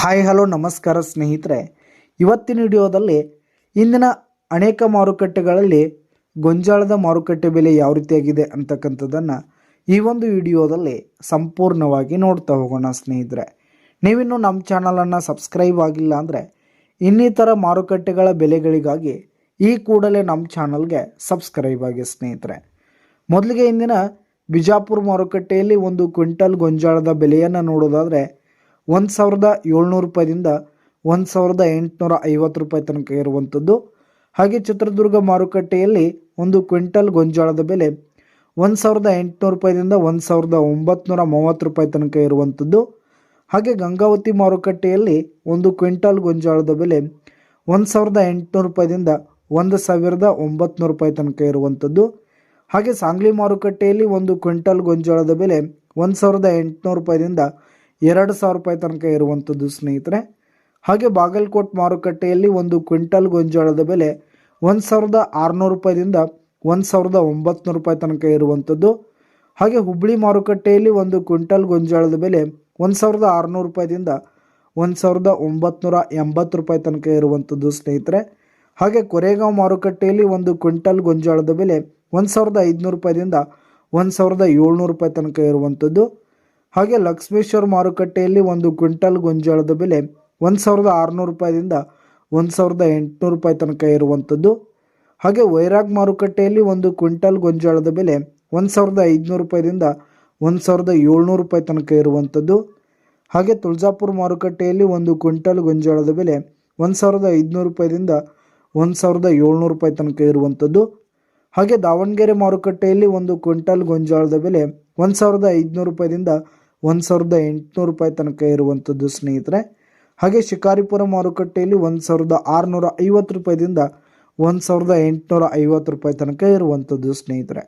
Hi hello ನಮಸ್ಕಾರ ಸ್ನೇಹಿತರೆ. ಇವತ್ತಿನ ವಿಡಿಯೋದಲ್ಲಿ ಇಂದಿನ ಅನೇಕ ಮಾರುಕಟ್ಟೆಗಳಲ್ಲಿ ಗೊಂಜಾಳದ ಮಾರುಕಟ್ಟೆ ಬೆಲೆ ಯಾವ ರೀತಿಯಾಗಿದೆ ಅಂತಕ್ಕಂಥದ್ದನ್ನು ಈ ಒಂದು ವಿಡಿಯೋದಲ್ಲಿ ಸಂಪೂರ್ಣವಾಗಿ ನೋಡ್ತಾ ಹೋಗೋಣ ಸ್ನೇಹಿತರೆ. ನೀವಿನ್ನೂ ನಮ್ಮ ಚಾನಲನ್ನು ಸಬ್ಸ್ಕ್ರೈಬ್ ಆಗಿಲ್ಲ ಅಂದರೆ ಇನ್ನಿತರ ಮಾರುಕಟ್ಟೆಗಳ ಬೆಲೆಗಳಿಗಾಗಿ ಈ ಕೂಡಲೇ ನಮ್ಮ ಚಾನಲ್ಗೆ ಸಬ್ಸ್ಕ್ರೈಬ್ ಆಗಿ ಸ್ನೇಹಿತರೆ. ಮೊದಲಿಗೆ ಇಂದಿನ ಬಿಜಾಪುರ ಮಾರುಕಟ್ಟೆಯಲ್ಲಿ ಒಂದು ಕ್ವಿಂಟಲ್ ಗೊಂಜಾಳದ ಬೆಲೆಯನ್ನು ನೋಡೋದಾದರೆ 1,700 ರೂಪಾಯಿದಿಂದ 1,850 ರೂಪಾಯಿ ತನಕ ಇರುವಂಥದ್ದು. ಹಾಗೆ ಚಿತ್ರದುರ್ಗ ಮಾರುಕಟ್ಟೆಯಲ್ಲಿ ಒಂದು ಕ್ವಿಂಟಲ್ ಗೊಂಜಾಳದ ಬೆಲೆ 1,800 ರೂಪಾಯಿದಿಂದ 1,930 ರೂಪಾಯಿ ತನಕ ಇರುವಂಥದ್ದು. ಹಾಗೆ ಗಂಗಾವತಿ ಮಾರುಕಟ್ಟೆಯಲ್ಲಿ ಒಂದು ಕ್ವಿಂಟಲ್ ಗೊಂಜಾಳದ ಬೆಲೆ 1,800 ರೂಪಾಯಿದಿಂದ 1,900 ರೂಪಾಯಿ ತನಕ ಇರುವಂಥದ್ದು. ಹಾಗೆ ಸಾಂಗ್ಲಿ ಮಾರುಕಟ್ಟೆಯಲ್ಲಿ ಒಂದು ಕ್ವಿಂಟಲ್ ಗೊಂಜಾಳದ ಬೆಲೆ 1,800 ರೂಪಾಯಿದಿಂದ 2,000 ರೂಪಾಯಿ ತನಕ ಇರುವಂಥದ್ದು ಸ್ನೇಹಿತರೆ. ಹಾಗೆ ಬಾಗಲಕೋಟ್ ಮಾರುಕಟ್ಟೆಯಲ್ಲಿ ಒಂದು ಕ್ವಿಂಟಲ್ ಗೊಂಜಾಳದ ಬೆಲೆ 1,600 ರೂಪಾಯಿದಿಂದ 1,900 ರೂಪಾಯಿ ತನಕ ಇರುವಂಥದ್ದು. ಹಾಗೆ ಹುಬ್ಬಳ್ಳಿ ಮಾರುಕಟ್ಟೆಯಲ್ಲಿ ಒಂದು ಕ್ವಿಂಟಲ್ ಗೊಂಜಾಳದ ಬೆಲೆ 1,600 ರೂಪಾಯಿದಿಂದ 1,980 ರೂಪಾಯಿ ತನಕ ಇರುವಂಥದ್ದು ಸ್ನೇಹಿತರೆ. ಹಾಗೆ ಕೊರೆಗಾಂವ್ ಮಾರುಕಟ್ಟೆಯಲ್ಲಿ ಒಂದು ಕ್ವಿಂಟಲ್ ಗೊಂಜಾಳದ ಬೆಲೆ 1,500 ರೂಪಾಯಿದಿಂದ 1,700 ರೂಪಾಯಿ ತನಕ ಇರುವಂಥದ್ದು. ಹಾಗೆ ಲಕ್ಷ್ಮೇಶ್ವರ ಮಾರುಕಟ್ಟೆಯಲ್ಲಿ ಒಂದು ಕ್ವಿಂಟಲ್ ಗೊಂಜಾಳದ ಬೆಲೆ 1,600 ರೂಪಾಯಿದಿಂದ 1,800 ರೂಪಾಯಿ ತನಕ ಇರುವಂಥದ್ದು. ಹಾಗೆ ವೈರಾಗ್ ಮಾರುಕಟ್ಟೆಯಲ್ಲಿ ಒಂದು ಕ್ವಿಂಟಲ್ ಗೊಂಜಾಳದ ಬೆಲೆ 1,500 ರೂಪಾಯಿದಿಂದ 1,700 ರೂಪಾಯಿ ತನಕ ಇರುವಂಥದ್ದು. ಹಾಗೆ ತುಳಜಾಪುರ ಮಾರುಕಟ್ಟೆಯಲ್ಲಿ ಒಂದು ಕ್ವಿಂಟಲ್ ಗೊಂಜಾಳದ ಬೆಲೆ 1,500 ರೂಪಾಯಿದಿಂದ 1,700 ರೂಪಾಯಿ ತನಕ ಇರುವಂಥದ್ದು. ಹಾಗೆ ದಾವಣಗೆರೆ ಮಾರುಕಟ್ಟೆಯಲ್ಲಿ ಒಂದು ಕ್ವಿಂಟಲ್ ಗೊಂಜಾಳದ ಬೆಲೆ 1,500 ರೂಪಾಯಿದಿಂದ 1,800 ರೂಪಾಯಿ ತನಕ ಇರುವಂಥದ್ದು ಸ್ನೇಹಿತರೆ. ಹಾಗೆ ಶಿಕಾರಿಪುರ ಮಾರುಕಟ್ಟೆಯಲ್ಲಿ 1,650 ರೂಪಾಯಿದಿಂದ 1,850 ರೂಪಾಯಿ ತನಕ ಇರುವಂಥದ್ದು ಸ್ನೇಹಿತರೆ.